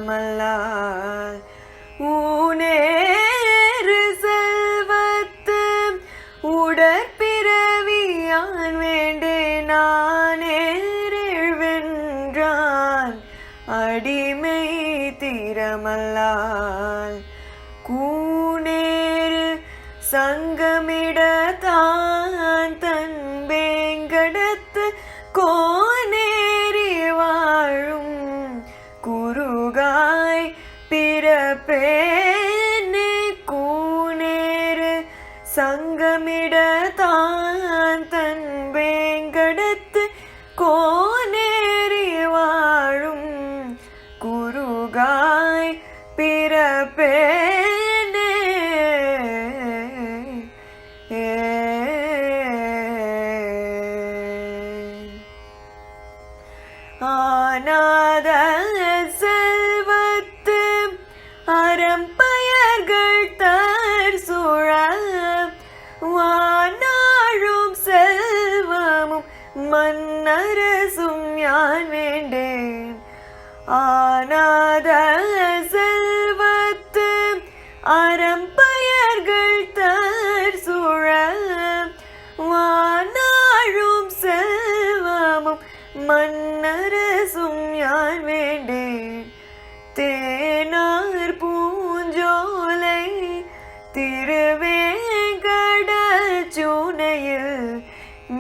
தீரமல்லால் ஊனேறு செல்வத்து உடற்பிறவியான் வேண்டேன் நானேறில் வென்றான் அடிமை தீரமல்லால் கூனேறு சங்கமிடத்தான் தன் வேங்கடத்து கோனேறி வாழும் குருகாய் பிறப்பேனே கூனேறு சங்கமிடத்தான் தன் வேங்கடத்து கோனேறி வாழும் குருகாய் பிறப்பேனே ஆனாத செல்வத்து அறம்பயர்கள் தர் சூழ வானாழும் செல்வமும் மன்னரசும் யான் வேண்டேன் ஆனாத செல்வத்து அறம்பயர்கள் தர் சூழ வானாழும் செல்வமும் மன்னரசும் யான் வேண்டேன் தேனார் பூஞ்சோலை திருவேங்கடச்சூனையில்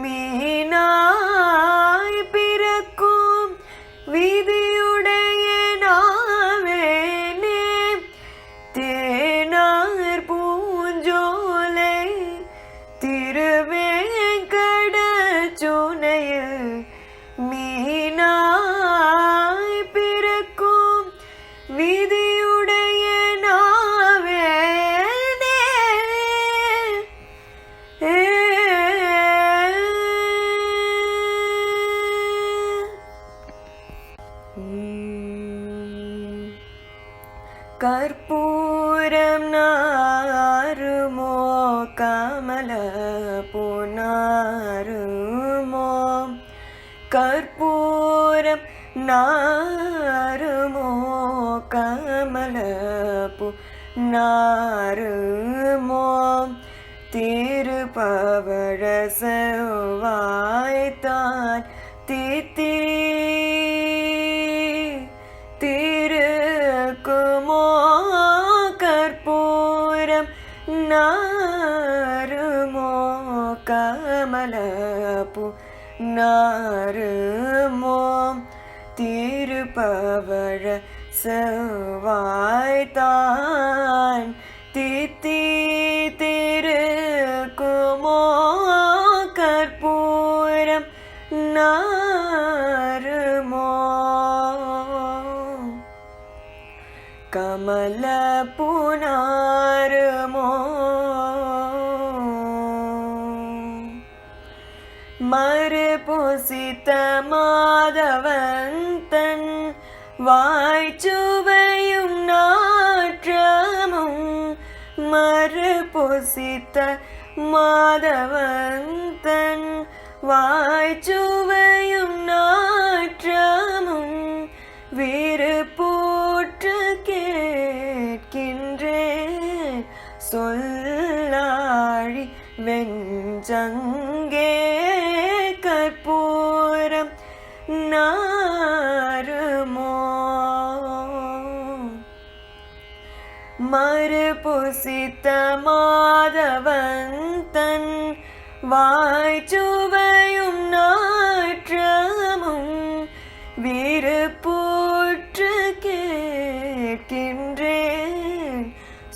மீனாய் பிறக்கும் விதியுடைய நாவேனே தேனார் பூஞ்சோலை திருவேங்கடச்சூனையில் மீனாய் பிறக்கும் விதியுடைய நாவேனே கற்பூரம் நாருமோ கமல புனாருமோ கற்பூரம் நாருமோ கமலப்பு நாருமோ திருப்பவழ செவ்வாய்த்தான் தித்தி திருக்குமோ கற்பூரம் நாருமோ கமலப்பு நாருமோ திருப்பவழ செவ்வாய்த்தான் தித்தி திருக்குமோ கற்பூரம் நாருமோ கமல புனாருமோ மறுபூசித்த மாதவந்தன் வாய்ச்சுவையும் நாற்றமும் மறுபூசித்த மாதவந்தன் வாய்ச்சுவையும் நாற்றமும் விருப்பூற்று கேட்கின்றேன் சொல்லாழி வெஞ்சங்கே கற்பூரம் நாருமோ மறுபூசித்த மாதவந்தன் வாய்ச்சுவையும் நாற்றமும் விருப்பூற்று கேட்கின்றேன்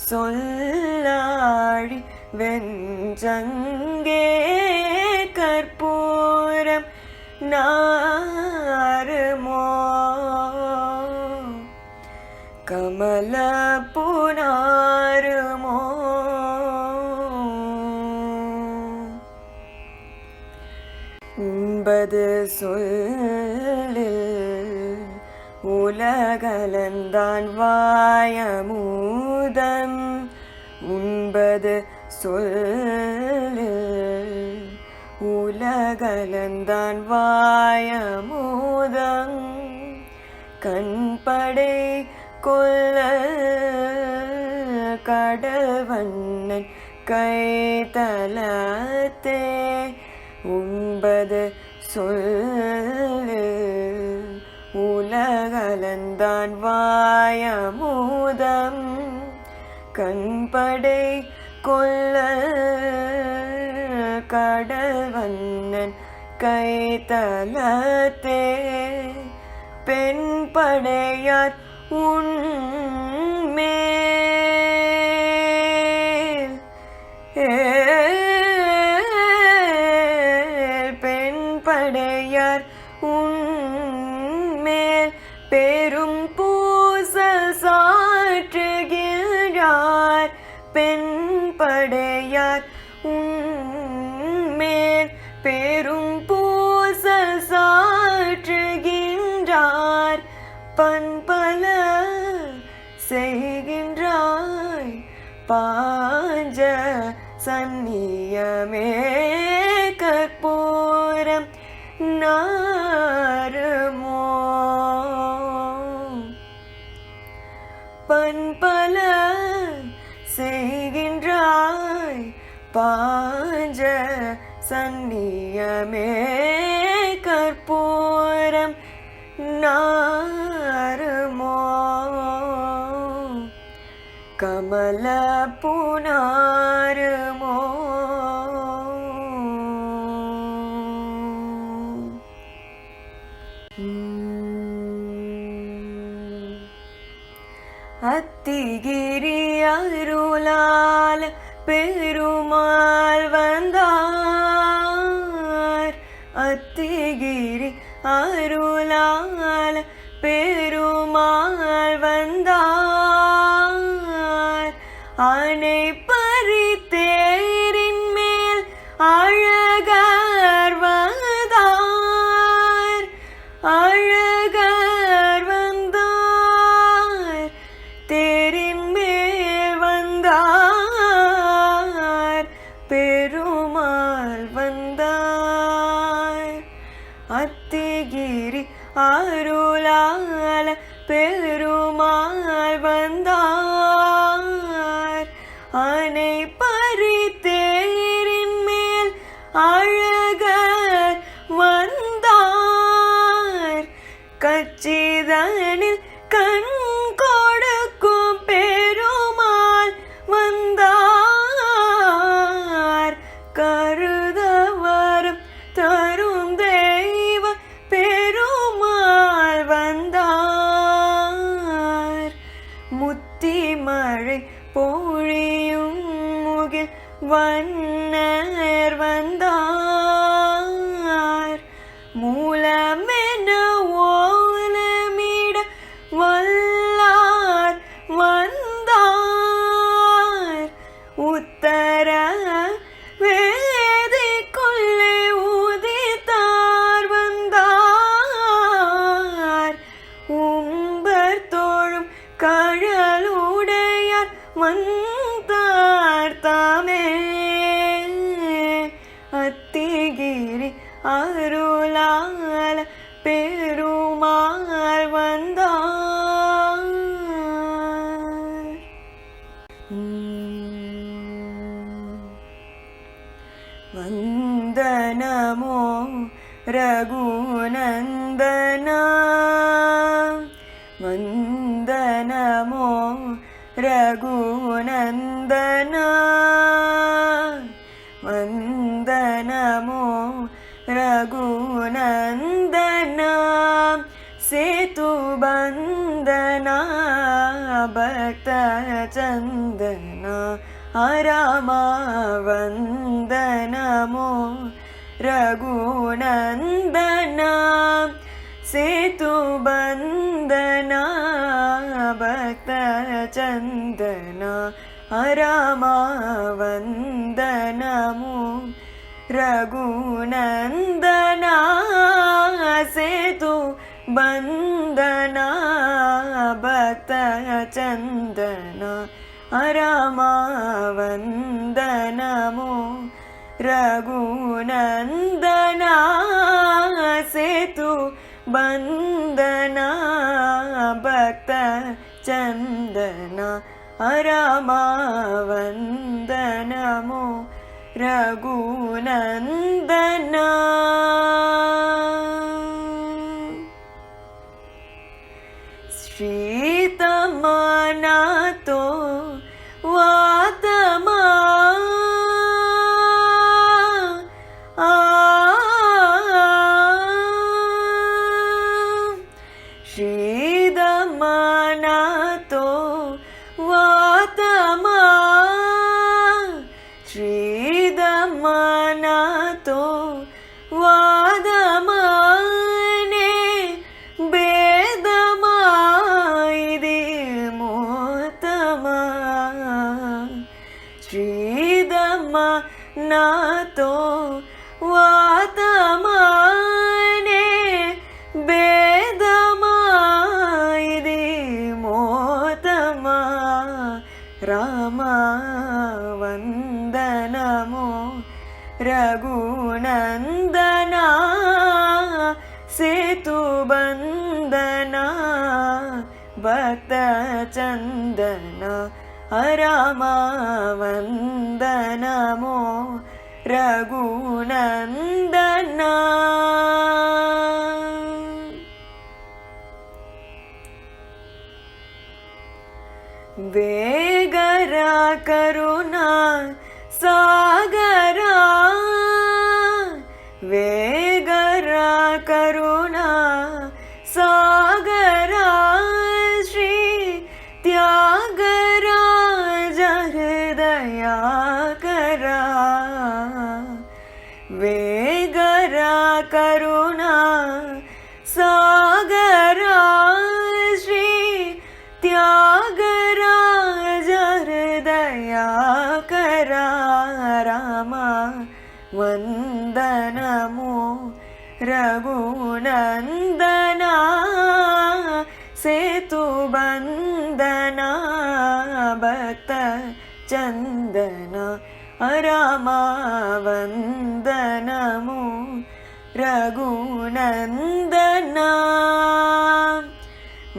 சொல்லாழி வெஞ்சங்கே கற்பூரம் நாருமோ கமல புனாருமோ உண்பது சொல்லில் உலகலந்தான் வாயமுதம் உண்பது சொல்லில் உலகலந்தான் வாயமுதம் கண்படை கொல்ல கடவண்ணன் கைத்தலத்தே உண்பது சொல்லு உலகளந்தான் வாயமுதம் கண்படை கொல்ல கடவண்ணன் கைத்தலத்தே பெண் படையார் உன்மேல் பெண் படையார் உன்மேல் பெரும் பூசல் சாற்றுகிறார் பெண் படையார் உன்மேல் பெரும் பூசல் சாற்றுகின்றார் பண்பல செய்கின்றாய் பாஞ்ச சந்நியமே கற்பூரம் நாருமோ பண்பல செய்கின்றாய் பாஞ்ச சந்நியமே கற்பூரம் நாருமோ கமல புனாருமோ அத்திகிரி அருளால் பெருமாள் வந்தார் அத்திகிரி அருளால் பெருமாள் வந்தார் ஆனை பறித்தேரின் மேல் அழகர் வந்தார் அழகர் வந்தார் தேரின் மேல் வந்தார் பெருமாள் வந்தார் அத்திகிரி அருளால் பெருமாள் வந்தார் ஆனை பறித்தேரின் மேல் அழகர் வந்தார் கச்சிதனில் கண் கொடுக்கும் பெருமாள் வந்தார் கருதவரும் தரும் தெய்வ பெருமாள் வந்தார் முத்தி மழை பொழியும் முகில் வண்ணர் வந்தார் மூலமென ஓலமிட வல்லார் வந்தார் உத்தர வேதிக்குள்ளே உதித்தார் வந்தார் உம்பர் தோழும் கழலுடையார் வந்தார் தாமே அத்திகிரி அருளால் பெருமாள் வந்தார் வந்தனமோ ரகுநந்தனா வந்தனமோ ரகுநந்தனா வந்தனமோ ரகுநந்தனா சேதுபந்தனா பக்த சந்தனா அரமா வந்தனமோ ரகுநந்தனா சேதுபந்தனா பக்த சந்தனா அரமா வந்தனமோ ரகுநந்தனா சேது பந்தனா பக்த சந்தனா அரமா வந்தனமோ ரகுநந்தனா சேது பந்தனா பக்த ಚಂದನ ರಾಮವಂದನಮೋ ರಘುನಂದನ ಶ್ರೀತಮನತೋ ವಾತಮಾ ಶ್ರೀದಮನತೋ ವಾತಮಾ ಶ್ರೀದಮನತೋ ವಾದಮನೆ ಬೇದಮಾ ಇದೆ ಮೋತಮ ಶ್ರೀದಮನತೋ ವಾತಮನೆ ಬೇದಮಾ ಇದೆ ಮೋತಮ ರಾಮ ವಂದನಮೋ ರಘುನಂದನ ಸೇತು ಬಂದನ ಭಕ್ತ ಚಂದನ ರಾಮ ವಂದನಮೋ ರಘುನಂದನ ವೇಗರ ಕರುಣಾ ಸಾಗರ ವೇಗರ ಕರುಣಾ ಸಾಗರ ಶ್ರೀ ತ್ಯಾಗರಾಜ ಹೃದಯಾಕರ ವೇಗರ ಕರುಣಾ ಸಾಗರ ಶ್ರೀ ತ್ಯಾಗರಾಜ ಹೃದಯಾಕರ ರಾಮ ವಂದನಮೋ ರಘುನಂದನ ಸೇತು ಬಂದನ ಭಕ್ತ ಚಂದನ ರಾಮ ವಂದನಮೋ ರಘುನಂದನ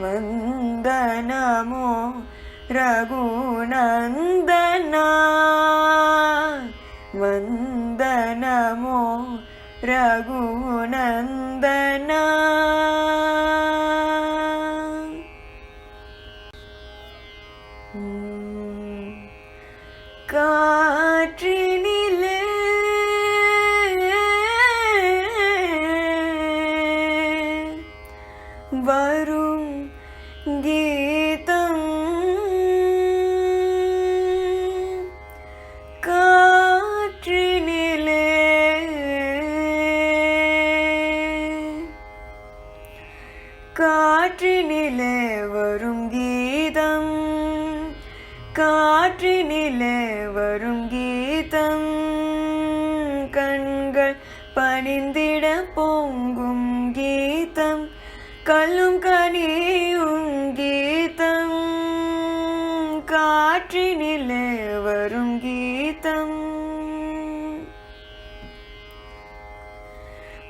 ವಂದನಮೋ ರಘುನಂದನ ವಂದನಮೋ ರಘುನಂದನ காற்றினிலே வரும் கீதம் காற்றினிலே காற்றினிலே வரும் கீதம் காற்றினிலே வரும் கீதம் கண்கள் பணிந்திட பொங்கும் கீதம் கல்லும் கனியும் கீதம் காற்றினிலே வரும் கீதம்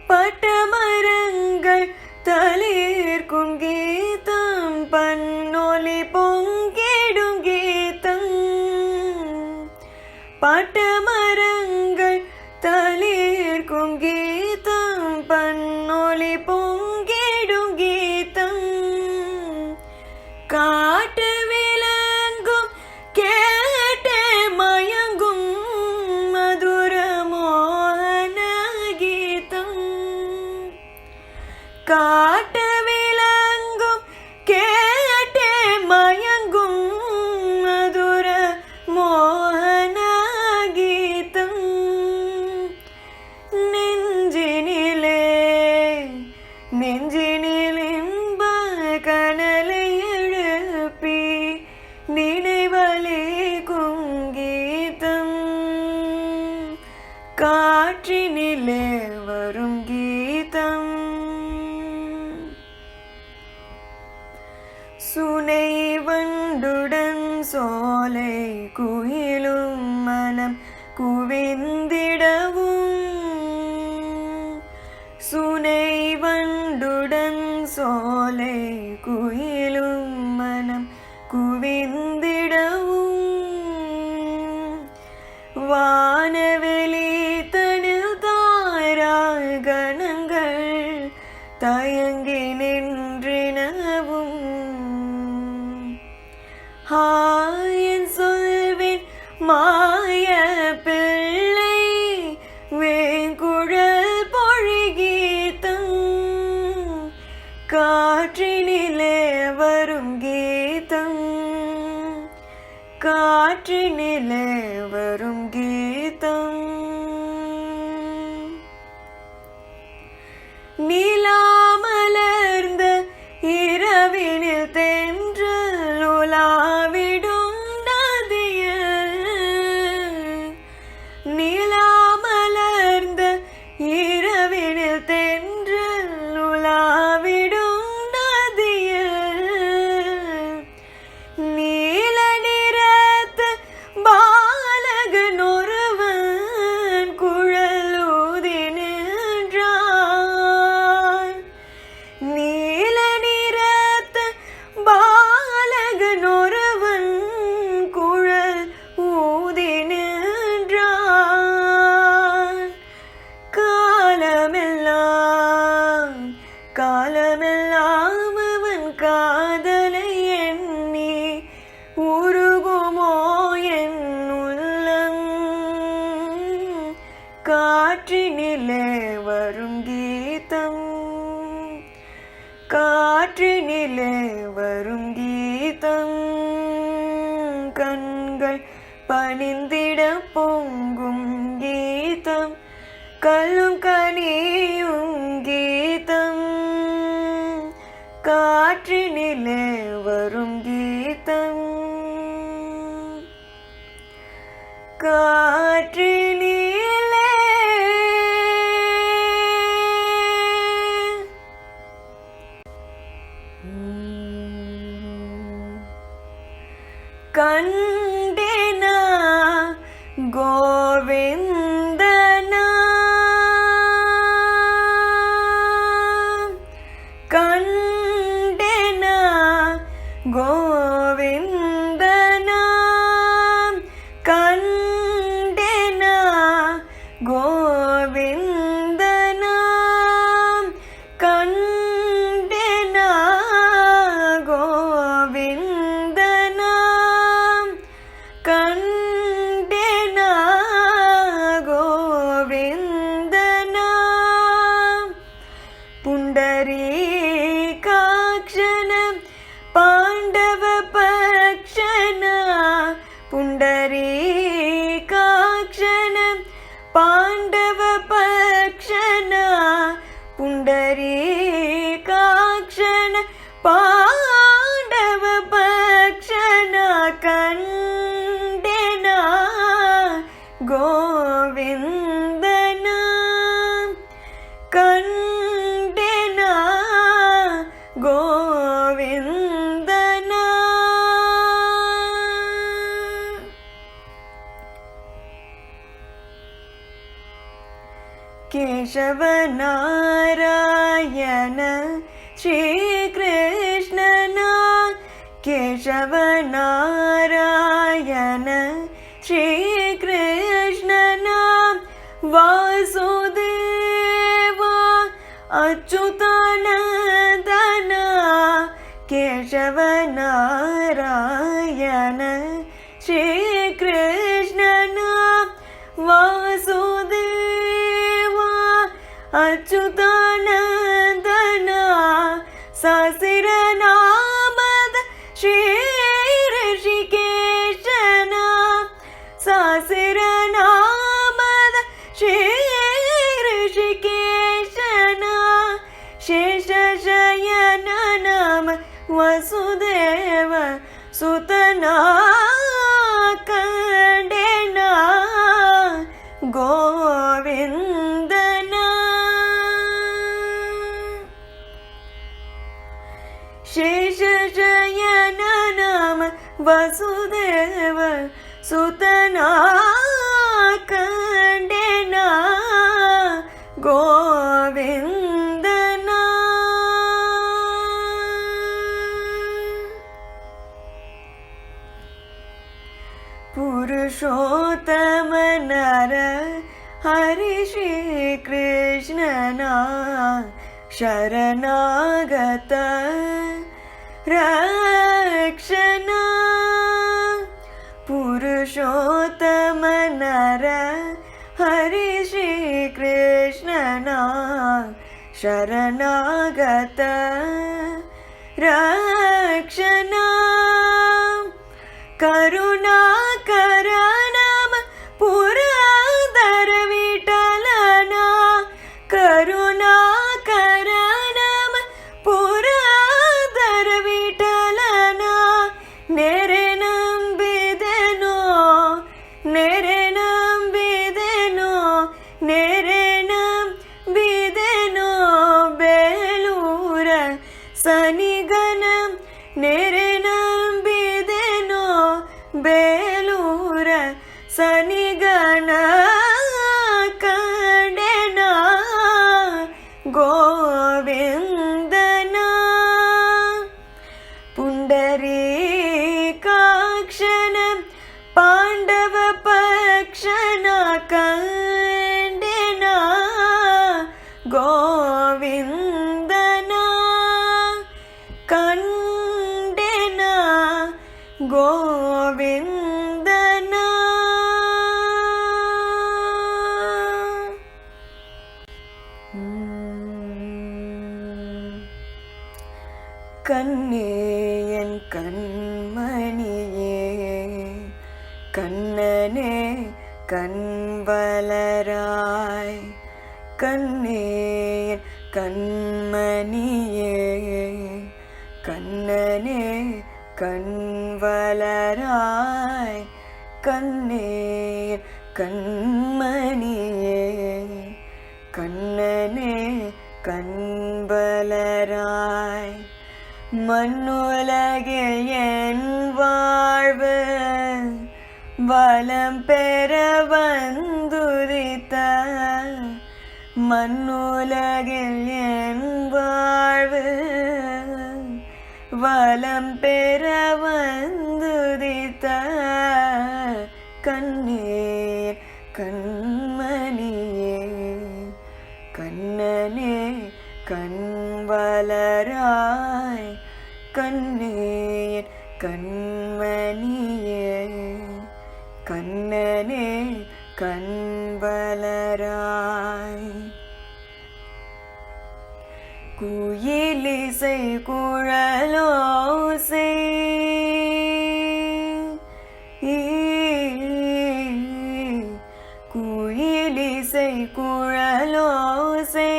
பட்டமரங்கள் தளிர்க்கும் கீதம் பன்னொலி பொங்கிடும் கீதம் பட்டமரங்கள் தளிர்க்கும் கீதம் பன்னொலி பொங்கிடும் கீதம் காட்டு விளங்கும் கேட்டே மயங்கும் மதுர மோகன கீதம் காட்டு விளங்கும் கேட்டே மயங்கும் மதுர மோகன கீதம் நெஞ்சினிலே நெஞ்சினில் இன்ப கனலை எழுப்பி நினைவலிக்கும் கீதம் காற்றினிலே வரும் கீதம் சுனை வண்டுடன் சோலை குயிலும் மனம் குவிந்திடவும் சுனை வண்டுடன் சோலை குயிலும் மனம் என் சொல்வேன் மாய பிள்ளை வேங்குழல் பொழிகீதம் காற்றினிலே வரும் கீதம் காற்றினிலே வரும் கீதம் நீலாமலர்ந்த இரவினில் தென்றல் உலாவிடும் நதியில் நீலாமலர்ந்த இரவினில் தென்றல் உலாவிடும் நதியில் நீல நிறத்து பாலகன் ஒருவன் குழலூதி நின்றான் நீல நிறத்து பாலகன் ஒருவன் குழல் ஊதி நின்றான் காலமெல்லாம் காலமெல்லாம் அவன் காதலை எண்ணி உருகுமோ என் உள்ளம் காற்றினிலே வரும் கீதம் காற்றினிலே வரும் கீதம் கண்கள் பணிந்திட பொங்கும் கீதம் கல்லும் கனியும் கீதம் காற்றினிலே வரும் கீதம் காற்றினிலே கண்டேனா கோவிந்தனா கண்டேனா கோவிந்தனா கண்டேனா கோவிந்தனா கண்டேனா கோவிந்தனா கண்டேனா கோவிந்தனா पुण्डरीकाक्षण पाण्डव पक्षण पुण्डरीकाक्षण पाण्डव पक्षण पुण्डरीकाक्षण पाण्डव पक्षण कण्डेना गोविन्दना கண்டேனா கோவிந்தனா கேசவ நாராயண ஸ்ரீ கிருஷ்ணனா கேசவ நாராயண ஸ்ரீ கிருஷ்ணனா வாசுதேவா அச்சுதானந்தனா கேசவ நாராயண ஸ்ரீ கிருஷ்ணனா வாசுதேவா அச்சுதானந்தனா சசிர நாமத ஸ்ரீ ரிஷிகேஷனா சசிர நாமத ஸ்ரீ ऋषिकेशना शेषशयन नाम वसुदेव सुतना कण्डेना गोविन्दना शेषशयन नाम वसुदेव सुतना कण्डेना गोविन्दना पुरुषोत्तम नर हरि श्री कृष्णना शरणागत रक्षणा शरणागत रक्षणा करुणाकर नम पुरंदर विठ्ठलना करुणाकर नम पुरंदर विठ्ठलना नेरे ನಂಬಿದೆನೋ नेरे ನಂಬಿದೆನೋ नेरे ನಂಬಿದೆನೋ ಬೇಲೂರ ಸನಿಗನ नेरे ನಂಬಿದೆನೋ ಬೇಲೂರ ಸನಿಗನ ಕಂಡೆನ ಗೋವಿಂದನ ಪುಂಡರೀಕಾಕ್ಷನ ಪಾಂಡವ ಪಕ್ಷನ ಕಂಡೆನ ಗೋವಿಂದನ ಕಂಡೆನ ಗೋವಿಂದನ கண்ணேயன் கண்மணியே கண்ணனே கண்வளராய் கண்ணேயன் கண்மணியே கண்ணனே கண்வளராய் கண்ணேயன் கண்மணியே கண்ணனே கண்வளராய் மண்ணுலகில் என் வாழ்வு வளம் பெற வந்துரித்த மண்ணுலகில் என் வாழ்வு வளம் பெற வந்துரித்த கண்ணீர் கண்மணியே கண்ணனே கண்வளராய் கண்ணீர் கண்மணியே கண்ணனே கண்வளராய் குயிலிசை குழலோசை குயிலிசை குழலோசை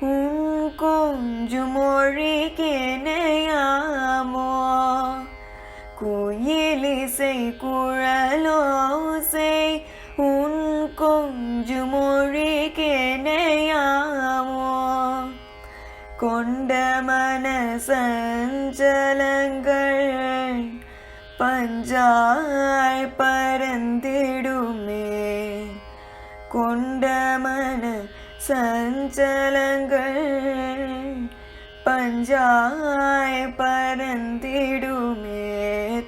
உன் கொஞ்சு மொழி கேனையாமோ குயிலிசை குழலோசை உன் கொஞ்சு மொழி கேனையாமோ கொண்ட மன சஞ்சலங்கள் பஞ்சாய் பரந்திடுமே கொண்ட மன சஞ்சலங்கள் பஞ்சாய் பரந்திடுமே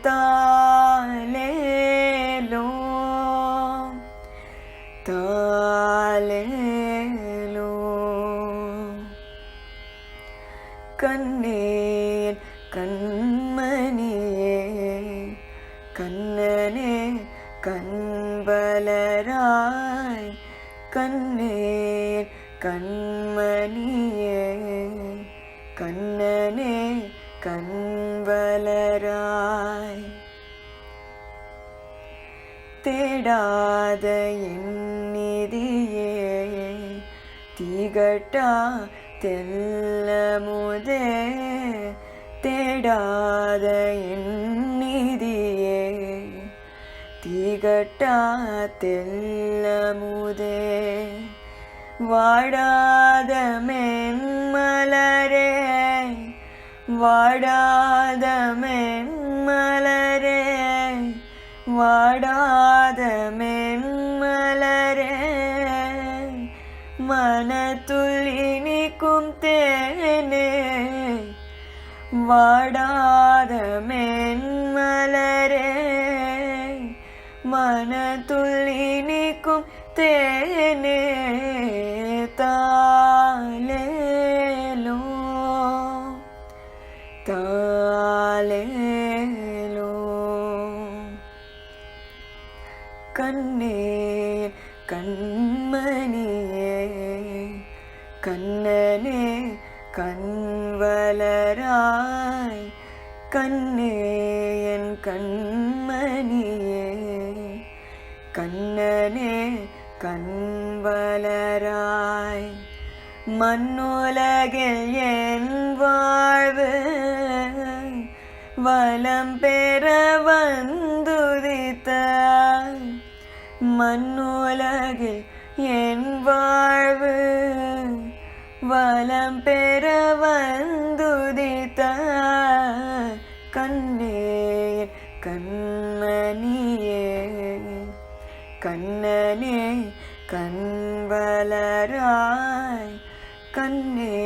தாலேலோ தாலேலோ கண்ணேன் கண்மணியே கண்ணனே கண்வளராய் கண்ணேன் கண்மணியே கண்ணனே கண்வளராய் தேடாத எண்ணிதியே திகட்டா தெல்லமுதே தேடாத எண்ணிதியே திகட்டா தெல்லமுதே வாடாத மென்மலரே வாடாத மென்மலரே வாடாத மென்மலரே மனத்துள்ளினிக்கும் தேனே வாடாத மென்மலரே மனத்துள்ளினிக்கும் தேனே தாலேலோ தாலேலோ கண்ணேன் கண்மணியே கண்ணனே கண்வளராய் கண்ணே என் கண்மணியே கண்ணனே கண்வளராய் மண்ணுலகில் என் வாழ்வு வலம் பெற வந்துதித்தாய் மண்ணுலகில் என் வாழ்வு வலம் பெற வந்துதித்தாய் கண்ணே கண்மணியே கண்ணனே கண்வளராய் கண்ணே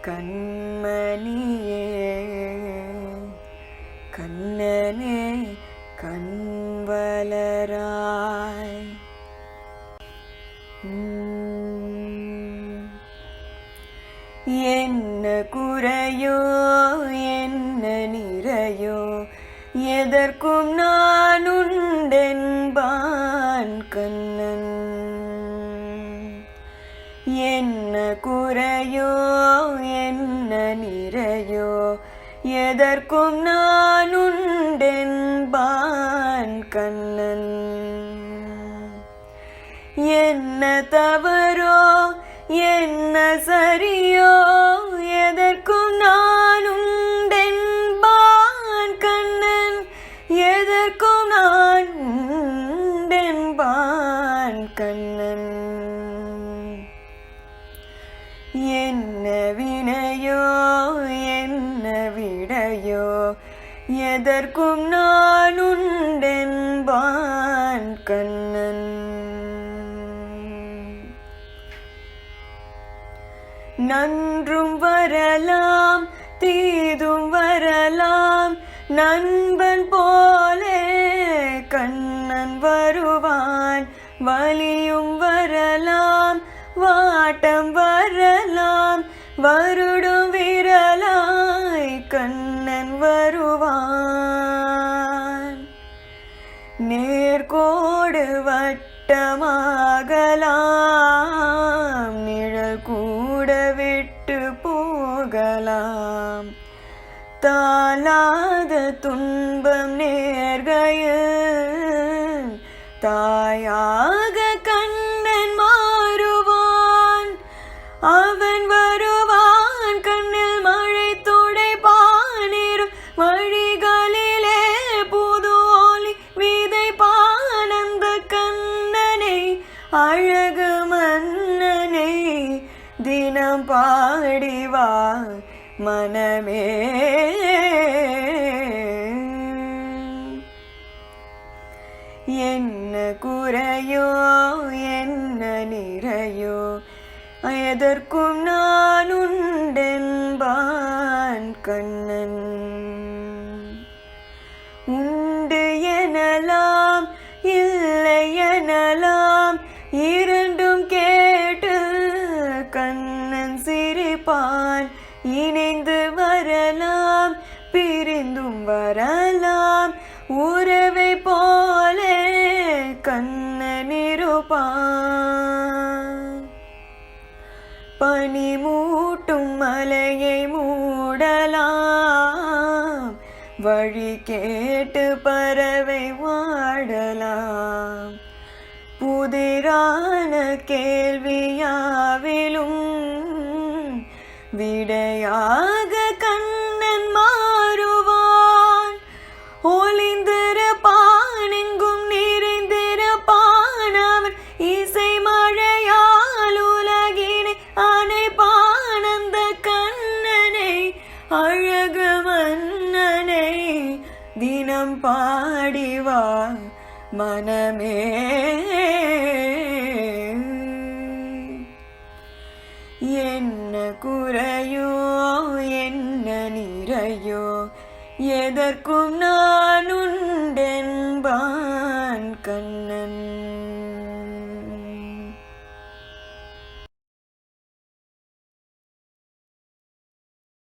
கண்மணியே கண்ணனே கண்வளராய் என்ன குறையோ என்ன நிறையோ எதற்கும் நான் உண்டென்பான் கண்ணன் என்ன குறையோ என்ன நிறையோ எதற்கும் நான் உண்டென்பான் கண்ணன் என்ன தவறோ என்ன சரியோ எதற்கும் நான் உண்டென்பான் கண்ணன் எதற்கும் நான் உண்டென்பான் கண்ணன் என்ன வினையோ என்ன விடையோ எதற்கும் நான் உண்டென்பான் கண்ணன் நன்றும் வரலாம் தீதும் வரலாம் நண்பன் போலே கண்ணன் வருவான் வலியும் வரலாம் வாட்டம் வரலாம் வருடும் விரலாய் கண்ணன் வருவான் நேர்கோடு வட்டமாகலாம் நிழல் கூட விட்டு போகலாம் தாளாத துன்பம் நேர்கையில் தாயாக கண்ணன் மாறுவான் அவன் வருவான் கண்ணில் மழை துடைப்பானிரும் வழிகளிலே புது ஒளி விதைப்பான் அந்த கண்ணனை அழகு மன்னனை தினம் பாடிவா மனமே என்ன குறையோ என்ன நிறையோ எதற்கும் நான் உண்டென்பான் கண்ணன் உண்டு எனலாம் இல்லை எனலாம் இரண்டும் கேட்டு கண்ணன் சிரிப்பான் இணைந்து வரலாம் பிரிந்தும் வரலாம் உறவை போலே கண்ணன் இருப்பான் பனி மூட்டும் மலையை மூடலாம் வழி கேட்டு பறவை வாடலாம் புதிரான கேள்வியாவிலும் விடையாக கண்ணன் மாறுவான் ஒளிந்திருப்பான் எங்கும் நிறைந்திருப்பான் அவன் இசை மழையால் உலகினை அணைப்பான் அந்த கண்ணனை அழகு மன்னனை தினம் பாடிவா மனமே என்ன குறையோ என்ன நிறையோ எதற்கும் நான் உண்டென்பான் கண்ணன்